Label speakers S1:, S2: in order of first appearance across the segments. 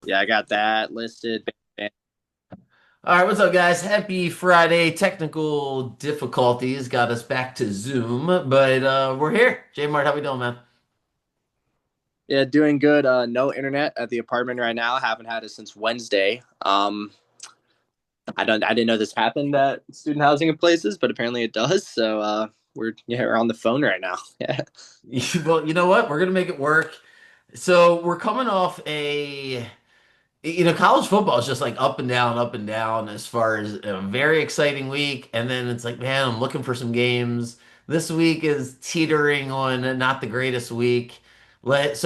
S1: Yeah, I got that listed.
S2: All right, what's up, guys? Happy Friday. Technical difficulties got us back to Zoom, but we're here. JMart, how we doing, man?
S1: Yeah, doing good. No internet at the apartment right now. Haven't had it since Wednesday. I didn't know this happened at student housing in places, but apparently it does. So we're on the phone right now. Yeah.
S2: Well, you know what? We're gonna make it work. So we're coming off college football is just like up and down as far as a very exciting week. And then it's like, man, I'm looking for some games. This week is teetering on not the greatest week. Let's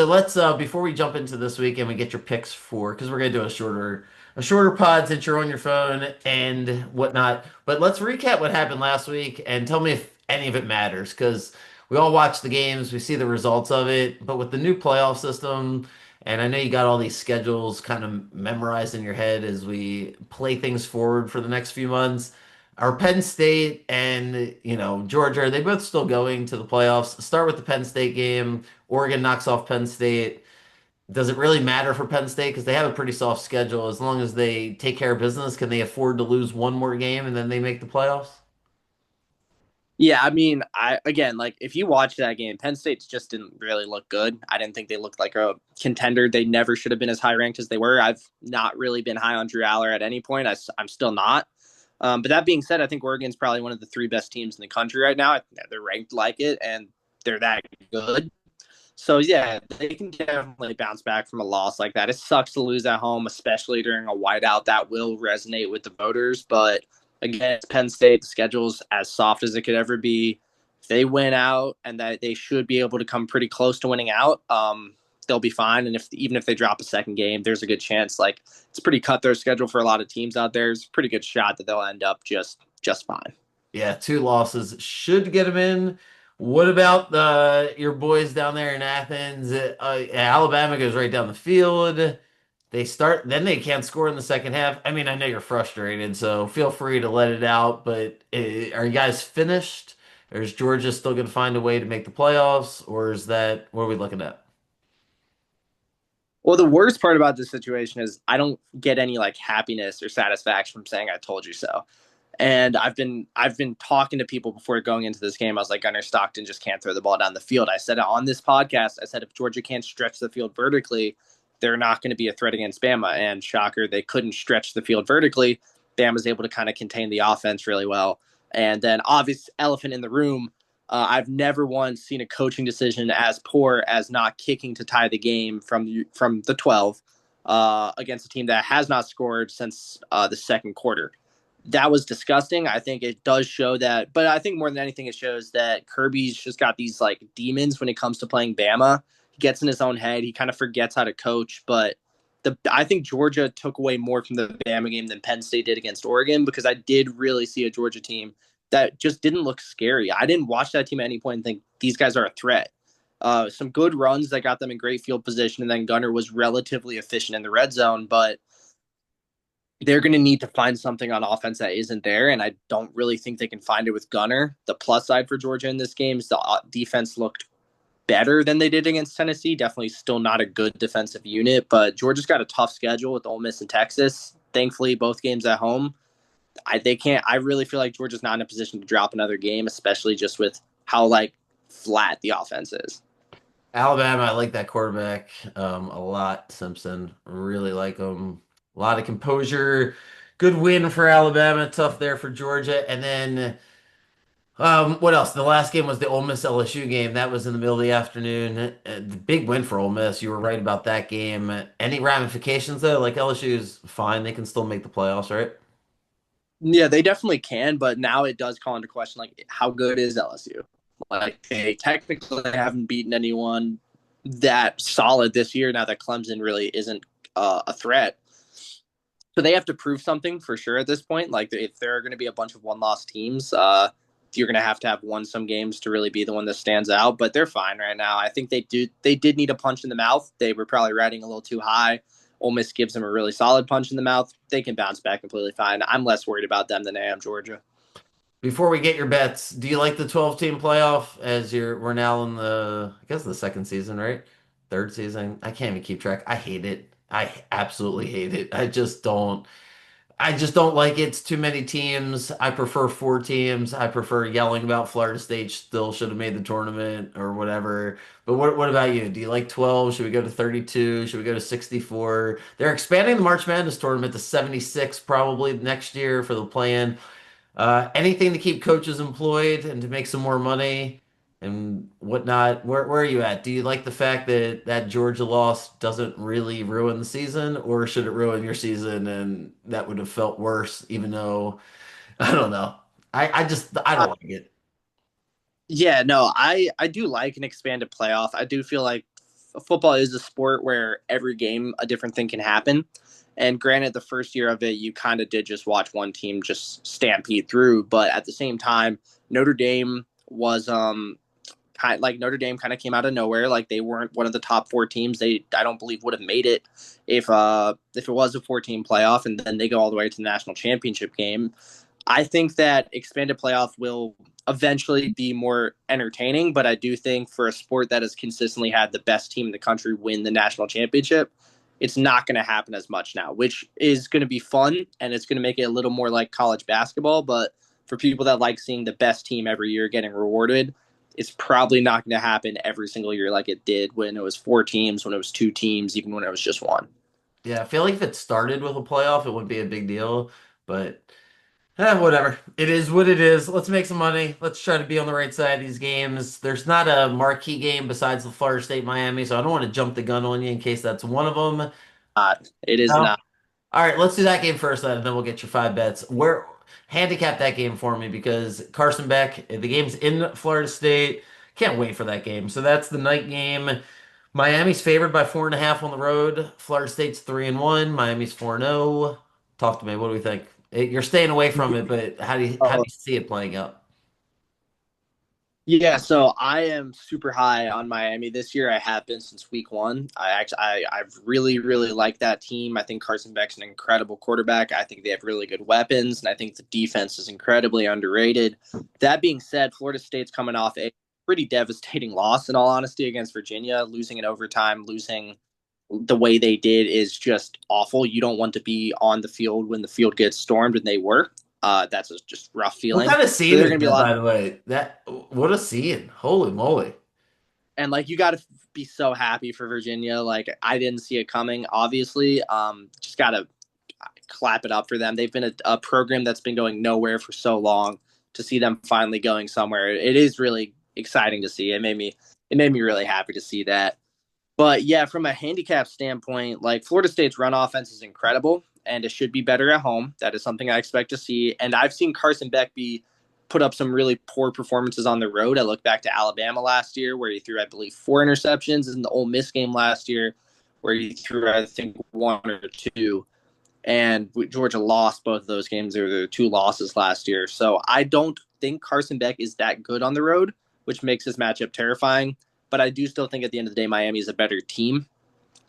S2: before we jump into this week and we get your picks for because we're gonna do a shorter pod since you're on your phone and whatnot. But let's recap what happened last week and tell me if any of it matters because we all watch the games, we see the results of it, but with the new playoff system. And I know you got all these schedules kind of memorized in your head as we play things forward for the next few months. Are Penn State and, Georgia, are they both still going to the playoffs? Start with the Penn State game. Oregon knocks off Penn State. Does it really matter for Penn State? Because they have a pretty soft schedule. As long as they take care of business, can they afford to lose one more game and then they make the playoffs?
S1: Yeah, I mean, I again, like if you watch that game, Penn State just didn't really look good. I didn't think they looked like a contender. They never should have been as high ranked as they were. I've not really been high on Drew Aller at any point. I'm still not. But that being said, I think Oregon's probably one of the three best teams in the country right now. They're ranked like it, and they're that good. So yeah, they can definitely bounce back from a loss like that. It sucks to lose at home, especially during a whiteout. That will resonate with the voters. But again, it's Penn State. The schedule's as soft as it could ever be. If they win out, and that they should be able to come pretty close to winning out, they'll be fine. And if even if they drop a second game, there's a good chance. Like it's a pretty cutthroat schedule for a lot of teams out there. It's a pretty good shot that they'll end up just fine.
S2: Yeah, two losses should get them in. What about your boys down there in Athens? Alabama goes right down the field. They start, then they can't score in the second half. I mean, I know you're frustrated, so feel free to let it out. But are you guys finished? Or is Georgia still going to find a way to make the playoffs? Or is that what are we looking at?
S1: Well, the worst part about this situation is I don't get any like happiness or satisfaction from saying I told you so. And I've been talking to people before going into this game. I was like, Gunnar Stockton just can't throw the ball down the field. I said it on this podcast. I said if Georgia can't stretch the field vertically, they're not going to be a threat against Bama. And shocker, they couldn't stretch the field vertically. Bama was able to kind of contain the offense really well. And then obvious elephant in the room. I've never once seen a coaching decision as poor as not kicking to tie the game from the 12 against a team that has not scored since the second quarter. That was disgusting. I think it does show that, but I think more than anything, it shows that Kirby's just got these like demons when it comes to playing Bama. He gets in his own head. He kind of forgets how to coach. But I think Georgia took away more from the Bama game than Penn State did against Oregon because I did really see a Georgia team that just didn't look scary. I didn't watch that team at any point and think these guys are a threat. Some good runs that got them in great field position, and then Gunner was relatively efficient in the red zone, but they're going to need to find something on offense that isn't there. And I don't really think they can find it with Gunner. The plus side for Georgia in this game is the defense looked better than they did against Tennessee. Definitely still not a good defensive unit, but Georgia's got a tough schedule with Ole Miss and Texas. Thankfully, both games at home. They can't. I really feel like Georgia's not in a position to drop another game, especially just with how like flat the offense is.
S2: Alabama, I like that quarterback a lot. Simpson, really like him. A lot of composure. Good win for Alabama. Tough there for Georgia. And then what else? The last game was the Ole Miss LSU game. That was in the middle of the afternoon. The big win for Ole Miss. You were right about that game. Any ramifications though? Like LSU's fine. They can still make the playoffs, right?
S1: Yeah, they definitely can, but now it does call into question like how good is LSU? Like they technically haven't beaten anyone that solid this year. Now that Clemson really isn't a threat, so they have to prove something for sure at this point. Like if there are going to be a bunch of one-loss teams, you're going to have won some games to really be the one that stands out. But they're fine right now. I think they do. They did need a punch in the mouth. They were probably riding a little too high. Ole Miss gives them a really solid punch in the mouth. They can bounce back completely fine. I'm less worried about them than I am Georgia.
S2: Before we get your bets, do you like the 12 team playoff as we're now in I guess the second season, right? Third season. I can't even keep track. I hate it. I absolutely hate it. I just don't like it. It's too many teams. I prefer four teams. I prefer yelling about Florida State still should have made the tournament or whatever. But what about you? Do you like 12? Should we go to 32? Should we go to 64? They're expanding the March Madness tournament to 76 probably next year for the plan. Anything to keep coaches employed and to make some more money and whatnot. Where are you at? Do you like the fact that that Georgia loss doesn't really ruin the season, or should it ruin your season and that would have felt worse, even though I don't know. I
S1: Uh,
S2: don't like it.
S1: yeah, no, I do like an expanded playoff. I do feel like football is a sport where every game a different thing can happen. And granted, the first year of it, you kind of did just watch one team just stampede through. But at the same time, Notre Dame was Notre Dame kind of came out of nowhere. Like they weren't one of the top four teams. They I don't believe would have made it if it was a 14 playoff, and then they go all the way to the national championship game. I think that expanded playoff will eventually be more entertaining, but I do think for a sport that has consistently had the best team in the country win the national championship, it's not going to happen as much now, which is going to be fun and it's going to make it a little more like college basketball. But for people that like seeing the best team every year getting rewarded, it's probably not going to happen every single year like it did when it was four teams, when it was two teams, even when it was just one.
S2: Yeah, I feel like if it started with a playoff, it wouldn't be a big deal, but whatever. It is what it is. Let's make some money. Let's try to be on the right side of these games. There's not a marquee game besides the Florida State Miami, so I don't want to jump the gun on you in case that's one of them.
S1: It is
S2: No.
S1: not.
S2: All right, let's do that game first, then, and then we'll get your five bets. Where handicap that game for me because Carson Beck, the game's in Florida State. Can't wait for that game. So that's the night game. Miami's favored by 4.5 on the road. Florida State's 3-1. Miami's 4-0. Talk to me. What do we think? You're staying away from it, but how do you see it playing out?
S1: Yeah, so I am super high on Miami this year. I have been since week one. I've really liked that team. I think Carson Beck's an incredible quarterback. I think they have really good weapons, and I think the defense is incredibly underrated. That being said, Florida State's coming off a pretty devastating loss, in all honesty, against Virginia, losing in overtime, losing the way they did is just awful. You don't want to be on the field when the field gets stormed, and they were. That's a just rough
S2: What
S1: feeling.
S2: kind of
S1: So
S2: scene
S1: there are
S2: is
S1: going to be a
S2: that,
S1: lot.
S2: by the way? That what a scene! Holy moly!
S1: And like you got to be so happy for Virginia. Like I didn't see it coming. Obviously, just got to clap it up for them. They've been a program that's been going nowhere for so long. To see them finally going somewhere, it is really exciting to see. It made me really happy to see that. But yeah, from a handicap standpoint, like Florida State's run offense is incredible and it should be better at home. That is something I expect to see. And I've seen Carson Beck be put up some really poor performances on the road. I look back to Alabama last year where he threw, I believe, four interceptions, in the Ole Miss game last year where he threw, I think, one or two. And Georgia lost both of those games. There were two losses last year. So I don't think Carson Beck is that good on the road, which makes this matchup terrifying. But I do still think at the end of the day, Miami is a better team.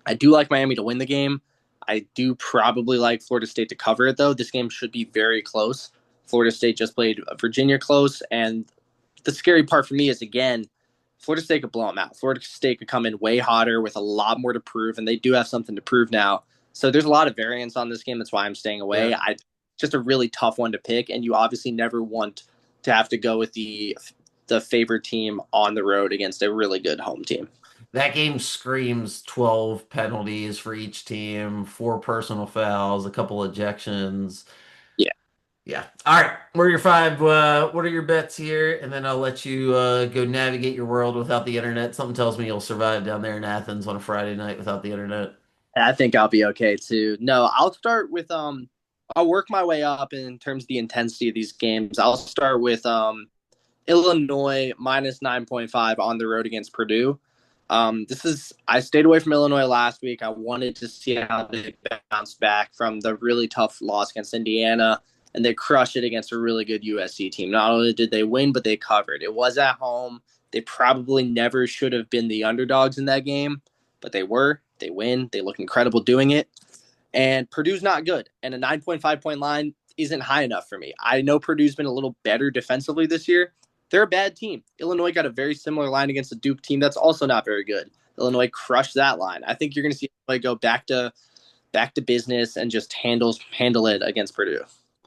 S1: I do like Miami to win the game. I do probably like Florida State to cover it, though. This game should be very close. Florida State just played Virginia close. And the scary part for me is, again, Florida State could blow them out. Florida State could come in way hotter with a lot more to prove, and they do have something to prove now. So there's a lot of variance on this game. That's why I'm staying away.
S2: Yeah.
S1: Just a really tough one to pick, and you obviously never want to have to go with the favorite team on the road against a really good home team.
S2: That game screams 12 penalties for each team, four personal fouls, a couple ejections.
S1: Yeah,
S2: Yeah. All right. What are your five? What are your bets here? And then I'll let you go navigate your world without the internet. Something tells me you'll survive down there in Athens on a Friday night without the internet.
S1: I think I'll be okay too. No, I'll start with I'll work my way up in terms of the intensity of these games. I'll start with Illinois minus 9.5 on the road against Purdue. I stayed away from Illinois last week. I wanted to see how they bounced back from the really tough loss against Indiana, and they crushed it against a really good USC team. Not only did they win, but they covered. It was at home. They probably never should have been the underdogs in that game, but they were. They win. They look incredible doing it. And Purdue's not good, and a 9.5 point line isn't high enough for me. I know Purdue's been a little better defensively this year. They're a bad team. Illinois got a very similar line against a Duke team that's also not very good. Illinois crushed that line. I think you're going to see Illinois go back to back to business and just handle it against Purdue.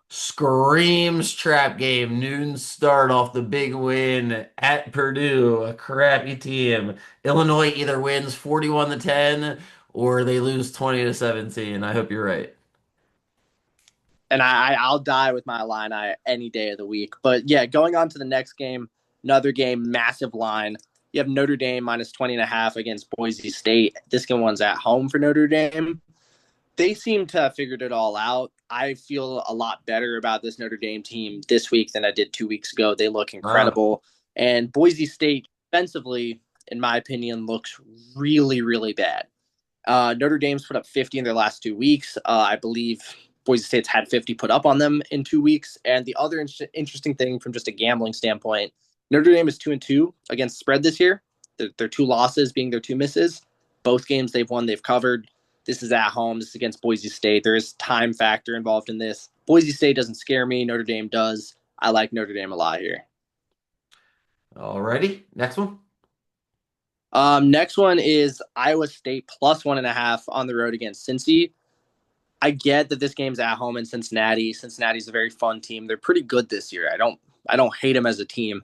S2: Screams trap game. Noon start off the big win at Purdue, a crappy team. Illinois either wins 41 to 10 or they lose 20 to 17. I hope you're right.
S1: And I'll die with my Illini any day of the week. But yeah, going on to the next game, another game, massive line. You have Notre Dame minus 20.5 against Boise State. This one's at home for Notre Dame. They seem to have figured it all out. I feel a lot better about this Notre Dame team this week than I did 2 weeks ago. They look
S2: Wow.
S1: incredible. And Boise State, defensively, in my opinion, looks really, really bad. Notre Dame's put up 50 in their last 2 weeks. I believe Boise State's had 50 put up on them in 2 weeks. And the other interesting thing from just a gambling standpoint, Notre Dame is 2-2 against spread this year. Their two losses being their two misses. Both games they've won, they've covered. This is at home. This is against Boise State. There is time factor involved in this. Boise State doesn't scare me. Notre Dame does. I like Notre Dame a lot here.
S2: Alrighty. Next one.
S1: Next one is Iowa State plus 1.5 on the road against Cincy. I get that this game's at home in Cincinnati. Cincinnati's a very fun team. They're pretty good this year. I don't hate them as a team.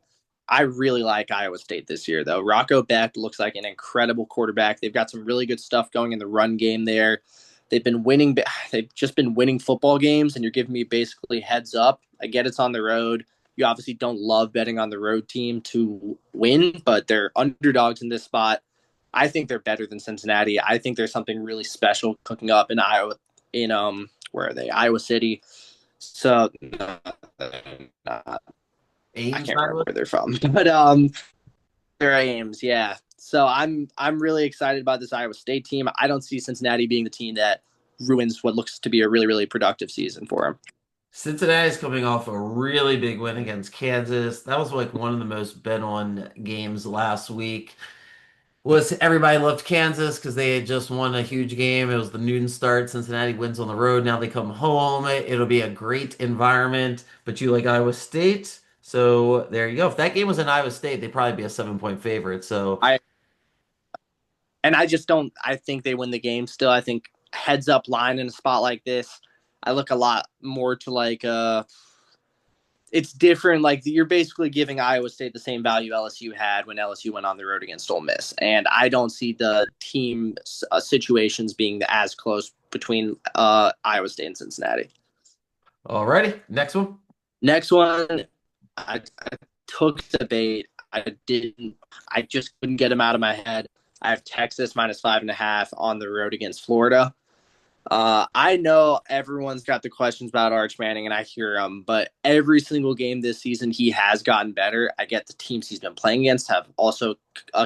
S1: I really like Iowa State this year, though. Rocco Beck looks like an incredible quarterback. They've got some really good stuff going in the run game there. They've been winning. They've just been winning football games, and you're giving me basically heads up. I get it's on the road. You obviously don't love betting on the road team to win, but they're underdogs in this spot. I think they're better than Cincinnati. I think there's something really special cooking up in Iowa. In where are they? Iowa City. So no, I
S2: Ames,
S1: can't remember
S2: Iowa.
S1: where they're from, but their Ames, yeah. So I'm really excited about this Iowa State team. I don't see Cincinnati being the team that ruins what looks to be a really really productive season for them.
S2: Cincinnati's coming off a really big win against Kansas. That was like one of the most bet on games last week. Was everybody loved Kansas because they had just won a huge game. It was the noon start. Cincinnati wins on the road. Now they come home. It'll be a great environment. But you like Iowa State, so there you go. If that game was in Iowa State, they'd probably be a 7 point favorite. So
S1: I I just don't. I think they win the game still. I think heads up line in a spot like this. I look a lot more to like it's different. Like you're basically giving Iowa State the same value LSU had when LSU went on the road against Ole Miss, and I don't see the team situations being as close between Iowa State and Cincinnati.
S2: alrighty, next one.
S1: Next one, I took the bait. I didn't. I just couldn't get them out of my head. I have Texas minus 5.5 on the road against Florida. I know everyone's got the questions about Arch Manning, and I hear them, but every single game this season, he has gotten better. I get the teams he's been playing against have also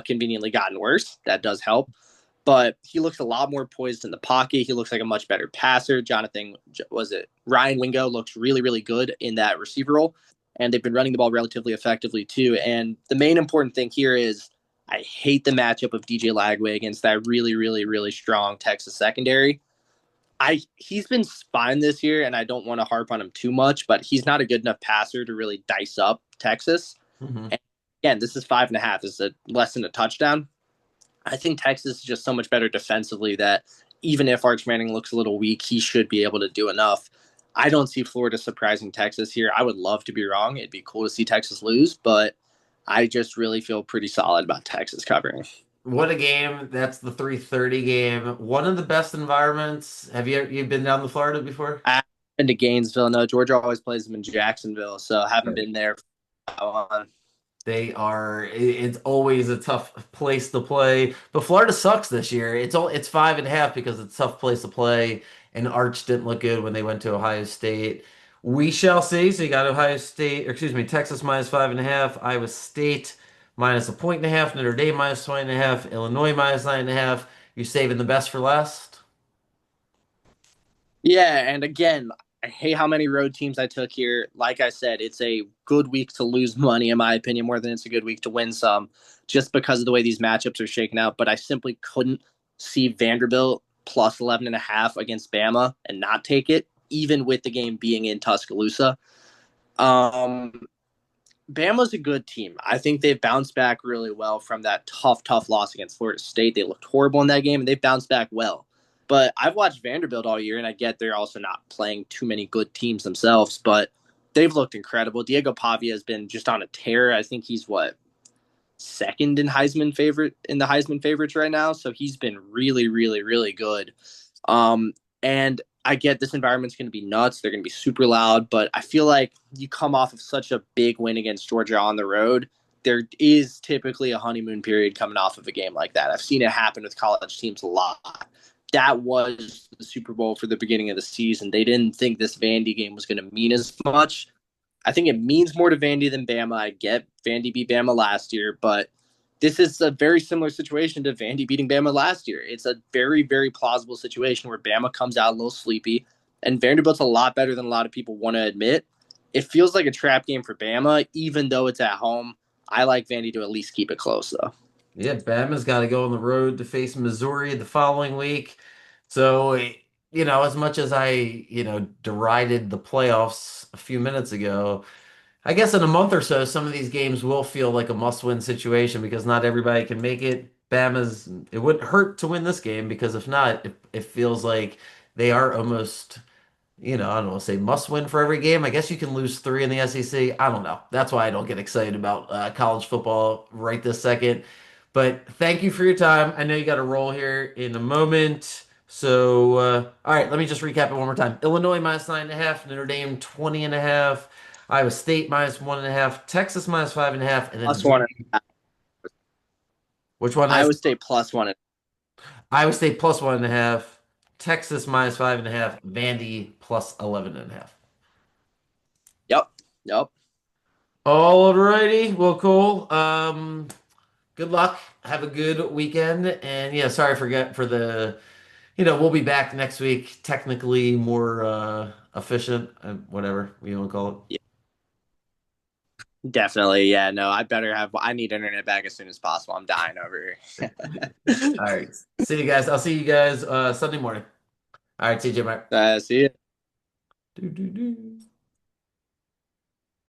S1: conveniently gotten worse. That does help. But he looks a lot more poised in the pocket. He looks like a much better passer. Ryan Wingo looks really, really good in that receiver role. And they've been running the ball relatively effectively, too. And the main important thing here is I hate the matchup of DJ Lagway against that really, really, really strong Texas secondary. He's been fine this year, and I don't want to harp on him too much, but he's not a good enough passer to really dice up Texas.
S2: Mhm.
S1: And again, this is 5.5. This is less than a touchdown. I think Texas is just so much better defensively that even if Arch Manning looks a little weak, he should be able to do enough. I don't see Florida surprising Texas here. I would love to be wrong. It'd be cool to see Texas lose, but I just really feel pretty solid about Texas covering.
S2: What a game. That's the 3:30 game. One of the best environments. Have you been down to Florida before?
S1: I've been to Gainesville. No, Georgia always plays them in Jacksonville, so I haven't been there for that long.
S2: They are. It's always a tough place to play. But Florida sucks this year. It's 5.5 because it's a tough place to play. And Arch didn't look good when they went to Ohio State. We shall see. So you got Ohio State, or excuse me, Texas minus 5.5, Iowa State minus a 1.5, Notre Dame minus 20.5, Illinois minus 9.5. You're saving the best for last.
S1: Yeah, and again, I hate how many road teams I took here. Like I said, it's a good week to lose money, in my opinion, more than it's a good week to win some, just because of the way these matchups are shaken out. But I simply couldn't see Vanderbilt plus 11.5 against Bama and not take it, even with the game being in Tuscaloosa. Um, Bama's a good team. I think they've bounced back really well from that tough loss against Florida State. They looked horrible in that game, and they've bounced back well. But I've watched Vanderbilt all year, and I get they're also not playing too many good teams themselves, but they've looked incredible. Diego Pavia has been just on a tear. I think he's what, second in the Heisman favorites right now. So he's been really, really, really good. Um, and I get this environment's going to be nuts. They're going to be super loud, but I feel like you come off of such a big win against Georgia on the road. There is typically a honeymoon period coming off of a game like that. I've seen it happen with college teams a lot. That was the Super Bowl for the beginning of the season. They didn't think this Vandy game was going to mean as much. I think it means more to Vandy than Bama. I get Vandy beat Bama last year, but this is a very similar situation to Vandy beating Bama last year. It's a very, very plausible situation where Bama comes out a little sleepy, and Vanderbilt's a lot better than a lot of people want to admit. It feels like a trap game for Bama, even though it's at home. I like Vandy to at least keep it close, though.
S2: Yeah, Bama's got to go on the road to face Missouri the following week. So, as much as derided the playoffs a few minutes ago, I guess in a month or so, some of these games will feel like a must-win situation because not everybody can make it. It wouldn't hurt to win this game because if not, it feels like they are almost I don't want to say must win for every game. I guess you can lose three in the SEC. I don't know. That's why I don't get excited about college football right this second. But thank you for your time. I know you got to roll here in a moment. So, all right, let me just recap it one more time. Illinois minus 9.5, Notre Dame 20.5, Iowa State minus 1.5, Texas minus 5.5, and then
S1: Plus one.
S2: which one has
S1: Iowa State plus one.
S2: Iowa State plus 1.5, Texas minus 5.5, Vandy plus 11.5.
S1: Yep. Yep.
S2: All righty. Well, cool. Good luck. Have a good weekend. And yeah, sorry for the, we'll be back next week, technically more efficient, whatever you want to call it.
S1: Yeah, definitely. Yeah. No, I need internet back as soon as possible. I'm dying over here.
S2: All right. See you guys. I'll see you guys Sunday morning. All right, TJ, Mike.
S1: See you.
S2: Do, do, do.